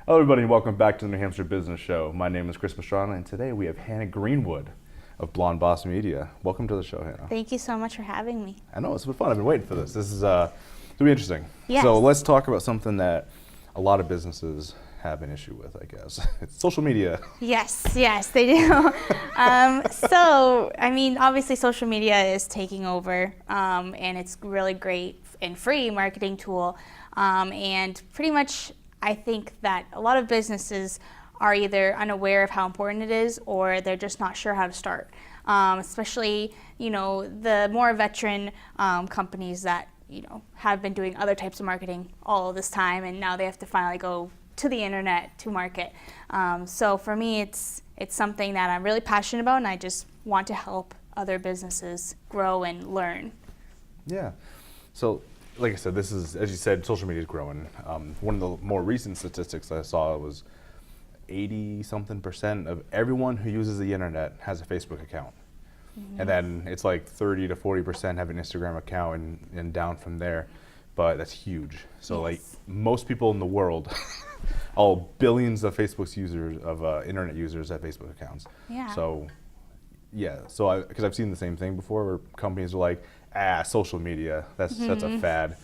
Hello everybody and welcome back to the New Hampshire Business Show. My name is Chris Mastrana and today we have Hannah Greenwood of Blonde Boss Media. Welcome to the show, Hannah. Thank you so much for having me. I know, it's been fun. I've been waiting for this. This is going to be interesting. Yes. So let's talk about something that a lot of businesses have an issue with, I guess. It's social media. Yes, they do. Obviously social media is taking over and it's really great and free marketing tool. And pretty much I think that a lot of businesses are either unaware of how important it is or they're just not sure how to start. Especially, the more veteran companies that, have been doing other types of marketing all this time and now they have to finally go to the internet to market. So for me, it's something that I'm really passionate about and I just want to help other businesses grow and learn. Yeah. So like I said, this is, as you said, social media is growing. One of the more recent statistics I saw was 80-something% of everyone who uses the internet has a Facebook account. Mm-hmm. And then it's like 30 to 40% have an Instagram account and down from there. But that's huge. So like most people in the world, all billions of Facebook's users, of internet users have Facebook accounts. Yeah. So because I've seen the same thing before where companies are like, social media, that's a fad.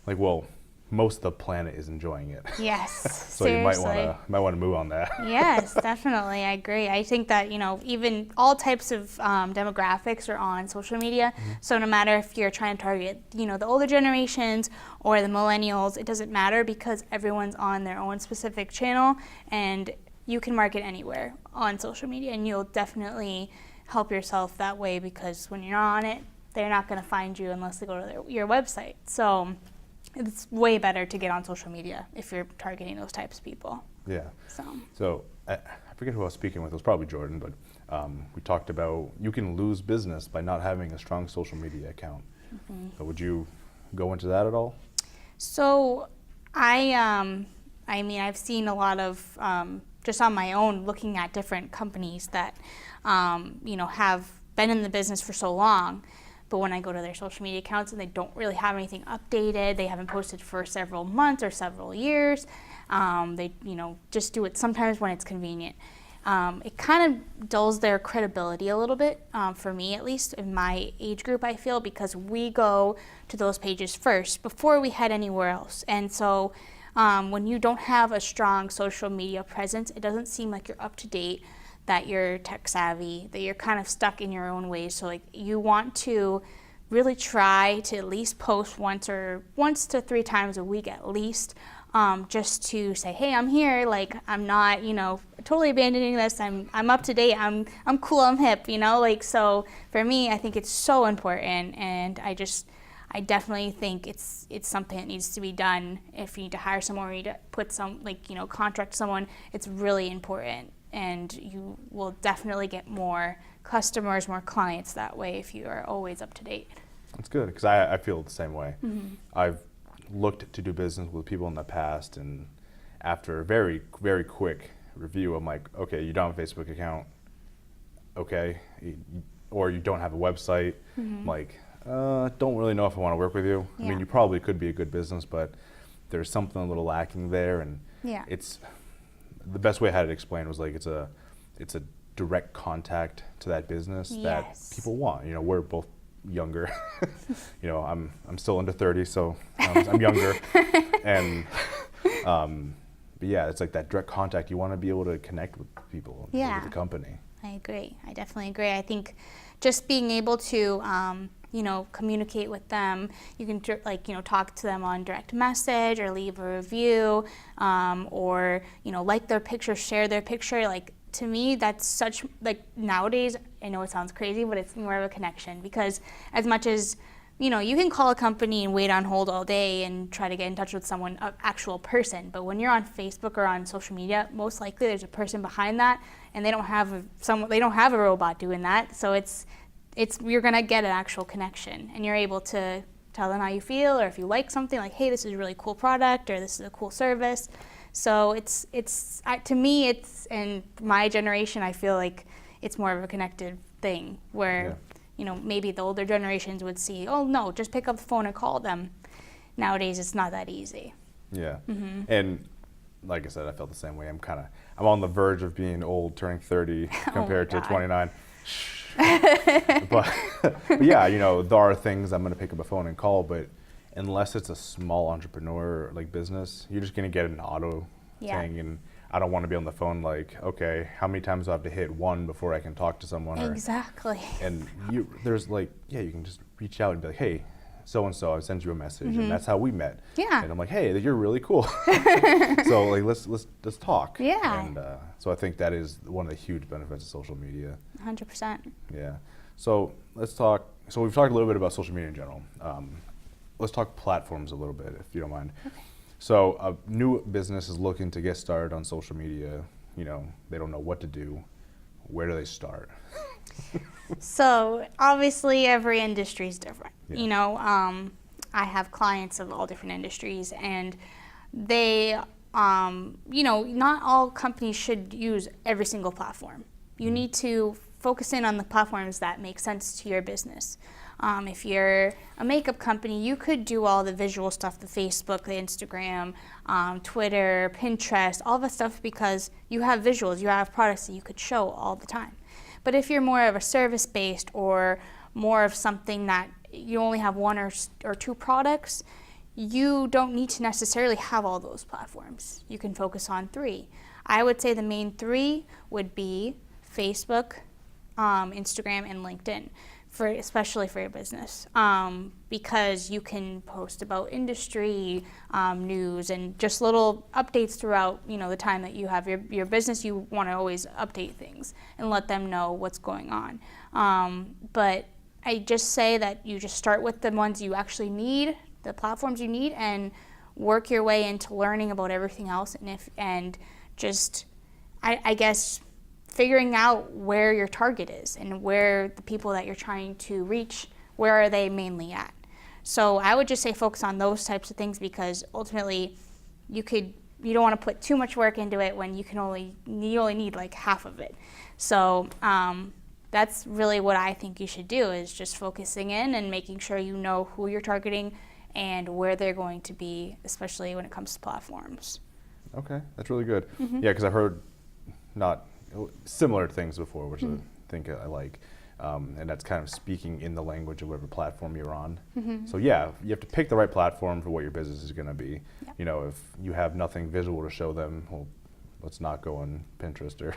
Like, well, most of the planet is enjoying it. Yes, So seriously. you might want to move on that. Yes, definitely, I agree. I think that, even all types of demographics are on social media. Mm-hmm. So no matter if you're trying to target, the older generations or the millennials, it doesn't matter because everyone's on their own specific channel and you can market anywhere on social media and you'll definitely help yourself that way because when you're not on it, they're not going to find you unless they go to your website. So it's way better to get on social media if you're targeting those types of people. Yeah. So I forget who I was speaking with. It was probably Jordan, but we talked about you can lose business by not having a strong social media account. Mm-hmm. So would you go into that at all? So I've seen a lot of just on my own looking at different companies that have been in the business for so long. But when I go to their social media accounts and they don't really have anything updated, they haven't posted for several months or several years, they just do it sometimes when it's convenient. It kind of dulls their credibility a little bit, for me at least, in my age group I feel, because we go to those pages first before we head anywhere else. And so when you don't have a strong social media presence, it doesn't seem like you're up to date, that you're tech savvy, that you're kind of stuck in your own ways. So like you want to really try to at least post once to 3 times a week at least, just to say, hey, I'm here. Like I'm not, totally abandoning this. I'm up to date. I'm cool. I'm hip. So for me, I think it's so important, and I definitely think it's something that needs to be done. If you need to hire someone or you need to put contract someone, it's really important. And you will definitely get more customers, more clients that way if you are always up to date. That's good, because I feel the same way. Mm-hmm. I've looked to do business with people in the past, and after a very, very quick review, I'm like, okay, you don't have a Facebook account, okay, or you don't have a website. Mm-hmm. I'm like, don't really know if I want to work with you. Yeah. I mean, you probably could be a good business, but there's something a little lacking there, and it's... The best way I had it explained was like it's a direct contact to that business that people want. We're both younger. I'm still under 30, so I'm younger. And but yeah, it's like that direct contact. You want to be able to connect with people, with the company. I agree. I definitely agree. I think just being able to communicate with them. You can talk to them on direct message or leave a review, or like their picture, share their picture. Like to me, that's such nowadays. I know it sounds crazy, but it's more of a connection, because as much as you can call a company and wait on hold all day and try to get in touch with someone, an actual person. But when you're on Facebook or on social media, most likely there's a person behind that, and they don't have a robot doing that. So you're gonna get an actual connection, and you're able to tell them how you feel, or if you like something, like, hey, this is a really cool product, or this is a cool service. So to me, in my generation, I feel like it's more of a connected thing where, maybe the older generations would see, oh no, just pick up the phone and call them. Nowadays, it's not that easy. Yeah, and like I said, I felt the same way. I'm on the verge of being old, turning 30 compared to 29. but, but yeah, you know, there are things I'm going to pick up a phone and call, but unless it's a small entrepreneur like business, you're just going to get an auto thing, and I don't want to be on the phone like, okay, how many times do I have to hit one before I can talk to someone? Exactly. And there's like, yeah, you can just reach out and be like, hey, so-and-so, I sent you a message, and that's how we met. Yeah. And I'm like, hey, you're really cool. So like, let's talk. Yeah. And so I think that is one of the huge benefits of social media. 100%. Yeah. So let's talk. So we've talked a little bit about social media in general. Let's talk platforms a little bit, if you don't mind. Okay. So a new business is looking to get started on social media. You know, they don't know what to do. Where do they start? So obviously every industry is different. Yeah. You know, I have clients of all different industries, and they, you know, not all companies should use every single platform. You need to focus in on the platforms that make sense to your business. If you're a makeup company, you could do all the visual stuff, the Facebook, the Instagram, Twitter, Pinterest, all that stuff, because you have visuals, you have products that you could show all the time. But if you're more of a service-based or more of something that you only have one or two products, you don't need to necessarily have all those platforms. You can focus on 3. I would say the main 3 would be Facebook, Instagram, and LinkedIn, especially for your business, because you can post about industry news and just little updates throughout, you know, the time that you have your business. You want to always update things and let them know what's going on. But I just say that you just start with the ones you actually need, the platforms you need, and work your way into learning about everything else, I guess figuring out where your target is and where the people that you're trying to reach, where are they mainly at. So I would just say focus on those types of things, because ultimately you don't want to put too much work into it when you only need like half of it. So that's really what I think you should do, is just focusing in and making sure you know who you're targeting and where they're going to be, especially when it comes to platforms. Okay, that's really good. Yeah, because I've heard not similar things before, which I think I like, and that's kind of speaking in the language of whatever platform you're on. So yeah, you have to pick the right platform for what your business is going to be. Yep. You know, if you have nothing visual to show them, well, let's not go on Pinterest or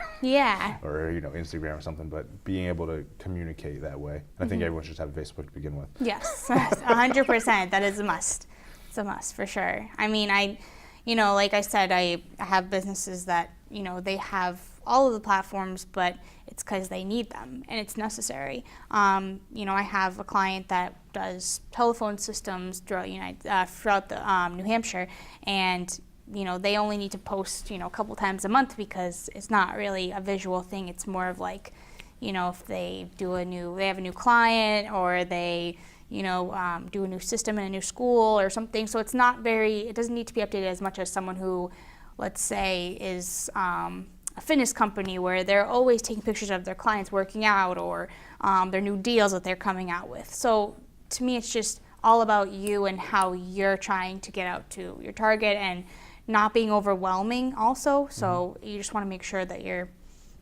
or you know, Instagram or something. But being able to communicate that way, and I think everyone should have Facebook to begin with. Yes, 100%. That is a must. It's a must for sure. I mean, you know, like I said, I have businesses that, you know, they have all of the platforms, but it's because they need them and it's necessary. You know, I have a client that does telephone systems throughout New Hampshire, and you know, they only need to post, you know, a couple times a month, because it's not really a visual thing. It's more of like, you know, if they have a new client, or they, you know, do a new system in a new school or something. So it doesn't need to be updated as much as someone who, let's say, is a fitness company, where they're always taking pictures of their clients working out, or their new deals that they're coming out with. So to me, it's just all about you and how you're trying to get out to your target, and not being overwhelming also. So you just want to make sure that you're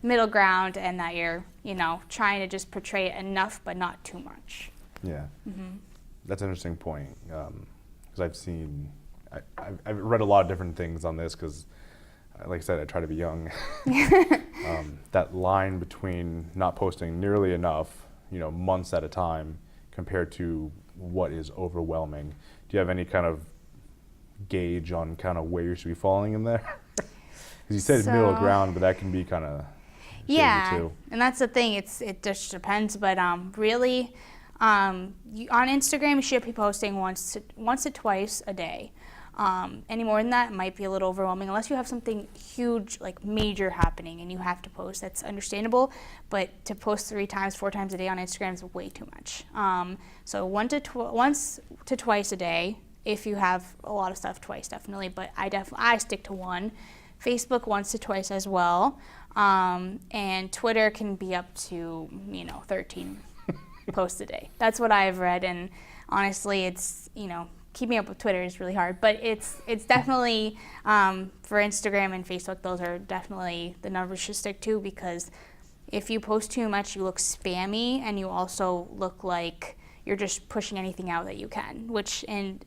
middle ground, and that you're, you know, trying to just portray it enough but not too much. Yeah, that's an interesting point, because I've read a lot of different things on this, because like I said, I try to be young. That line between not posting nearly enough, you know, months at a time, compared to what is overwhelming. Do you have any kind of gauge on kind of where you should be falling in there? Because you said middle ground, but that can be kind of too. And that's the thing. It just depends. But really, on Instagram, you should be posting once to twice a day. Any more than that, it might be a little overwhelming, unless you have something huge, like major happening, and you have to post. That's understandable, but to post 3 times, 4 times a day on Instagram is way too much. So once to twice a day. If you have a lot of stuff, twice definitely, but I stick to 1. Facebook once to twice as well, and Twitter can be up to, you know, 13 posts a day. That's what I've read, and honestly, it's, you know, keeping up with Twitter is really hard, but it's definitely, for Instagram and Facebook, those are definitely the numbers should stick to, because if you post too much, you look spammy, and you also look like you're just pushing anything out that you can, and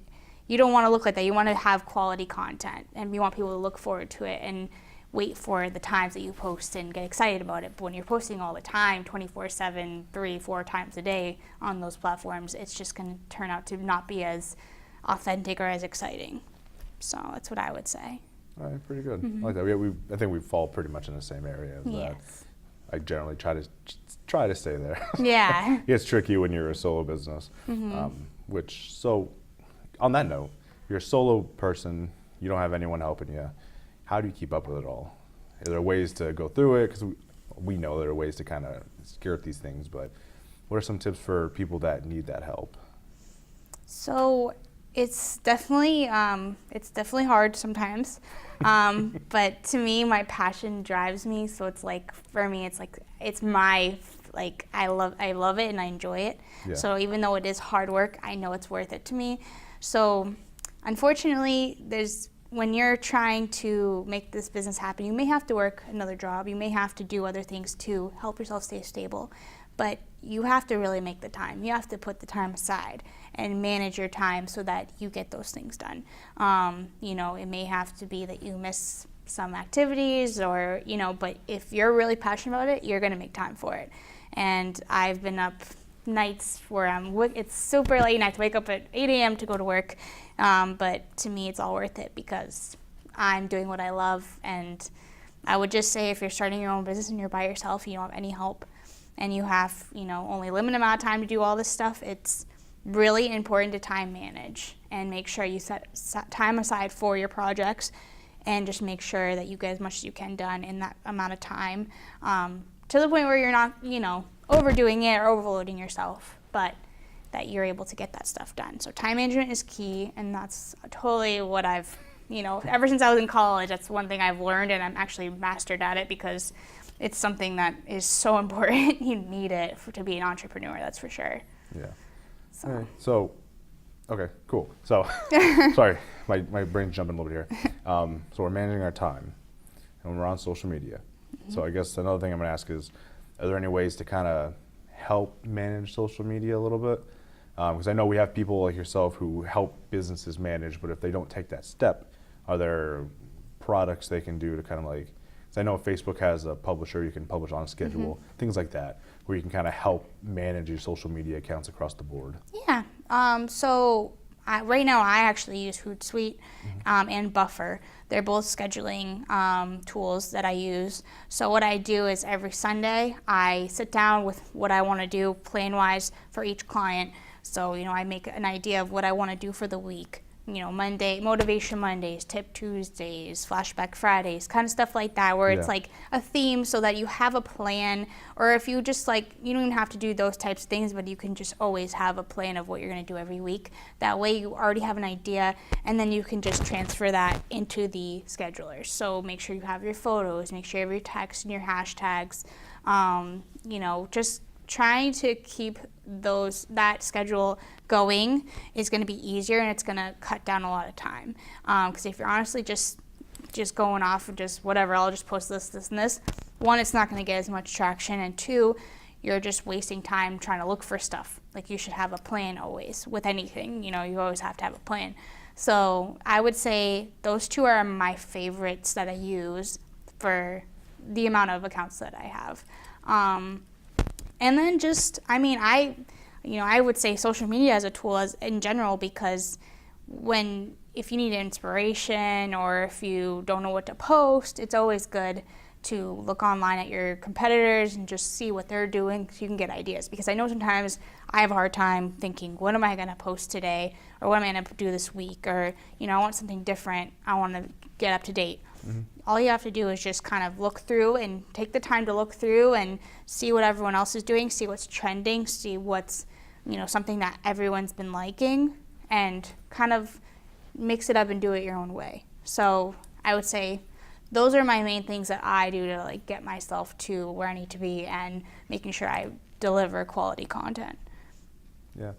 you don't want to look like that. You want to have quality content, and you want people to look forward to it and wait for the times that you post and get excited about it. But when you're posting all the time, 24/7, 3-4 times a day on those platforms, it's just going to turn out to not be as authentic or as exciting. So that's what I would say. All right, pretty good. I like that. I think we fall pretty much in the same area of that. Yes. I generally try to stay there. Yeah. It gets tricky when you're a solo business. So on that note, you're a solo person, you don't have anyone helping you. How do you keep up with it all? Are there ways to go through it? Because we know there are ways to kind of skirt these things, but what are some tips for people that need that help? So it's definitely hard sometimes, but to me, my passion drives me. So it's like, for me, it's my, like, I love it and I enjoy it. Yeah. So even though it is hard work, I know it's worth it to me. So unfortunately, when you're trying to make this business happen, you may have to work another job. You may have to do other things to help yourself stay stable. But you have to really make the time. You have to put the time aside and manage your time so that you get those things done. It may have to be that you miss some activities, or, but if you're really passionate about it, you're going to make time for it. And I've been up nights where it's super late and I have to wake up at 8 a.m. to go to work. But to me, it's all worth it because I'm doing what I love. And I would just say, if you're starting your own business and you're by yourself, you don't have any help, and you have, only a limited amount of time to do all this stuff, it's really important to time manage and make sure you set time aside for your projects, and just make sure that you get as much as you can done in that amount of time, to the point where you're not, overdoing it or overloading yourself, but that you're able to get that stuff done. So time management is key, and that's totally what I've, ever since I was in college, that's one thing I've learned, and I'm actually mastered at it because it's something that is so important. You need it to be an entrepreneur, that's for sure. Yeah. So, all right. Okay, cool. So, sorry, my brain's jumping a little bit here. So we're managing our time, and we're on social media. So I guess another thing I'm going to ask is, are there any ways to kind of help manage social media a little bit? Because I know we have people like yourself who help businesses manage, but if they don't take that step, are there products they can do to kind of like, because I know Facebook has a publisher you can publish on schedule, things like that, where you can kind of help manage your social media accounts across the board? Yeah. Right now I actually use Hootsuite and Buffer. They're both scheduling tools that I use. So what I do is every Sunday I sit down with what I want to do plan-wise for each client. So, I make an idea of what I want to do for the week. Monday, Motivation Mondays, Tip Tuesdays, Flashback Fridays, kind of stuff like that, where it's like a theme so that you have a plan. Or if you just you don't even have to do those types of things, but you can just always have a plan of what you're going to do every week. That way you already have an idea, and then you can just transfer that into the schedulers. So make sure you have your photos, make sure you have your text and your hashtags, just trying to keep that schedule going is going to be easier, and it's going to cut down a lot of time. Because if you're honestly just going off of just whatever, I'll just post this, and this, one, it's not going to get as much traction, and two, you're just wasting time trying to look for stuff. Like, you should have a plan always with anything. You always have to have a plan. So I would say those two are my favorites that I use for the amount of accounts that I have. And then I would say social media as a tool in general, because if you need inspiration or if you don't know what to post, it's always good to look online at your competitors and just see what they're doing so you can get ideas. Because I know sometimes I have a hard time thinking, what am I going to post today? Or what am I going to do this week? Or, I want something different. I want to get up to date. All you have to do is just kind of look through and take the time to look through and see what everyone else is doing, see what's trending, see what's, something that everyone's been liking, and kind of mix it up and do it your own way. So I would say those are my main things that I do to get myself to where I need to be and making sure I deliver quality content. Yeah.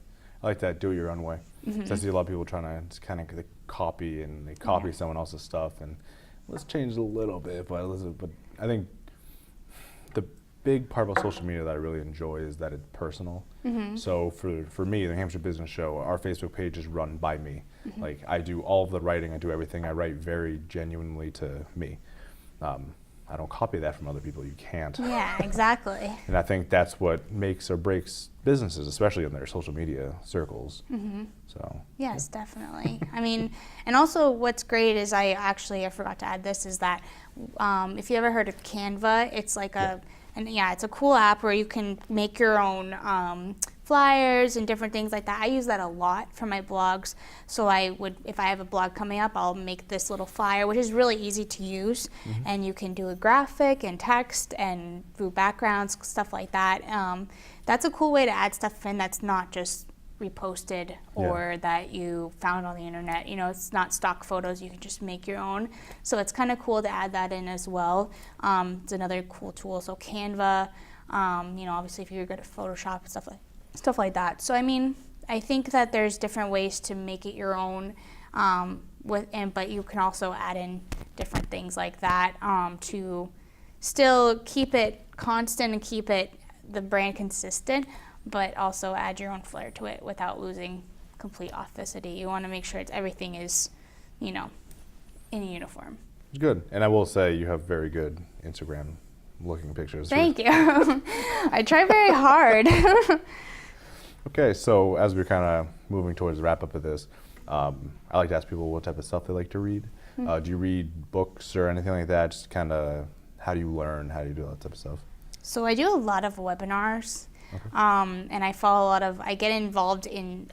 I like that, do it your own way. Mm-hmm. So I see a lot of people trying to just kind of copy, and they copy someone else's stuff, and let's change it a little bit, but I think the big part about social media that I really enjoy is that it's personal. Mm-hmm. So for me, the New Hampshire Business Show, our Facebook page is run by me. Mm-hmm. Like, I do all of the writing, I do everything. I write very genuinely to me. I don't copy that from other people. You can't. Yeah, exactly. And I think that's what makes or breaks businesses, especially in their social media circles. Mm-hmm. So. Yes, definitely. I mean, and also what's great is I forgot to add this, is that if you ever heard of Canva, it's like it's a cool app where you can make your own flyers and different things like that. I use that a lot for my blogs. So if I have a blog coming up, I'll make this little flyer, which is really easy to use. Mm-hmm. And you can do a graphic and text and do backgrounds, stuff like that. That's a cool way to add stuff in that's not just reposted or that you found on the internet. You know, it's not stock photos. You can just make your own. So it's kind of cool to add that in as well. It's another cool tool. So Canva, obviously if you're good at Photoshop and stuff like that. So I mean, I think that there's different ways to make it your own, but you can also add in different things like that to still keep it constant and keep the brand consistent, but also add your own flair to it without losing complete authenticity. You want to make sure everything is, in uniform. Good. And I will say you have very good Instagram looking pictures. Thank you. I try very hard. Okay, so as we're kind of moving towards the wrap up of this, I like to ask people what type of stuff they like to read. Mm-hmm. Do you read books or anything like that? Just kind of, how do you learn? How do you do all that type of stuff? So I do a lot of webinars. Okay. And I get involved in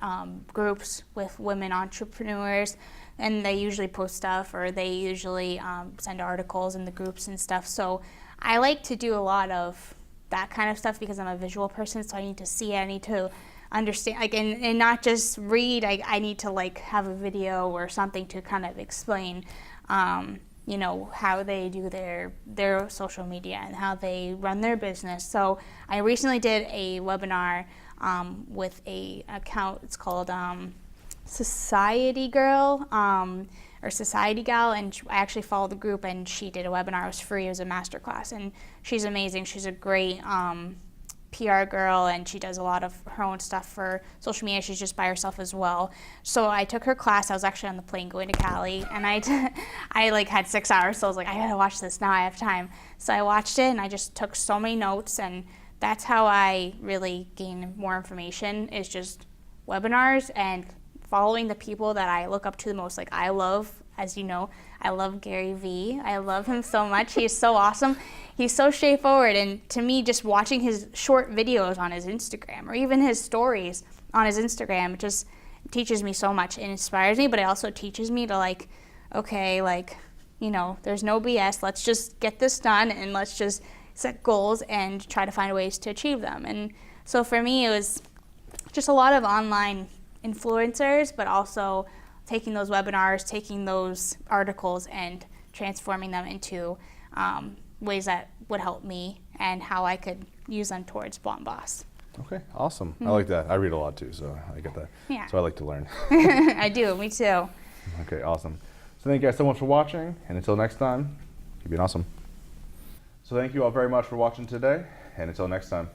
groups with women entrepreneurs, and they usually post stuff, or they usually send articles in the groups and stuff. So I like to do a lot of that kind of stuff because I'm a visual person, so I need to see it, I need to understand, and not just read. I need to have a video or something to kind of explain how they do their social media and how they run their business. So I recently did a webinar with a account. It's called Society Girl or Society Gal, and I actually followed the group, and she did a webinar. It was free. It was a masterclass, and she's amazing. She's a great PR girl, and she does a lot of her own stuff for social media. She's just by herself as well. So I took her class. I was actually on the plane going to Cali, and I had 6 hours, so I was like, I gotta watch this now. I have time. So I watched it, and I just took so many notes, and that's how I really gain more information, is just webinars and following the people that I look up to the most. Like, I love, as you know, I love Gary Vee. I love him so much. He's so awesome. He's so straightforward, and to me, just watching his short videos on his Instagram or even his stories on his Instagram, it just teaches me so much. It inspires me, but it also teaches me to there's no BS. Let's just get this done, and let's just set goals and try to find ways to achieve them. And so for me, it was just a lot of online influencers, but also taking those webinars, taking those articles, and transforming them into ways that would help me and how I could use them towards Blonde Boss. Okay, awesome. Mm-hmm. I like that. I read a lot too, so I get that. Yeah. So I like to learn. I do, me too. Okay, awesome. So thank you guys so much for watching, and until next time, keep being awesome. So thank you all very much for watching today, and until next time.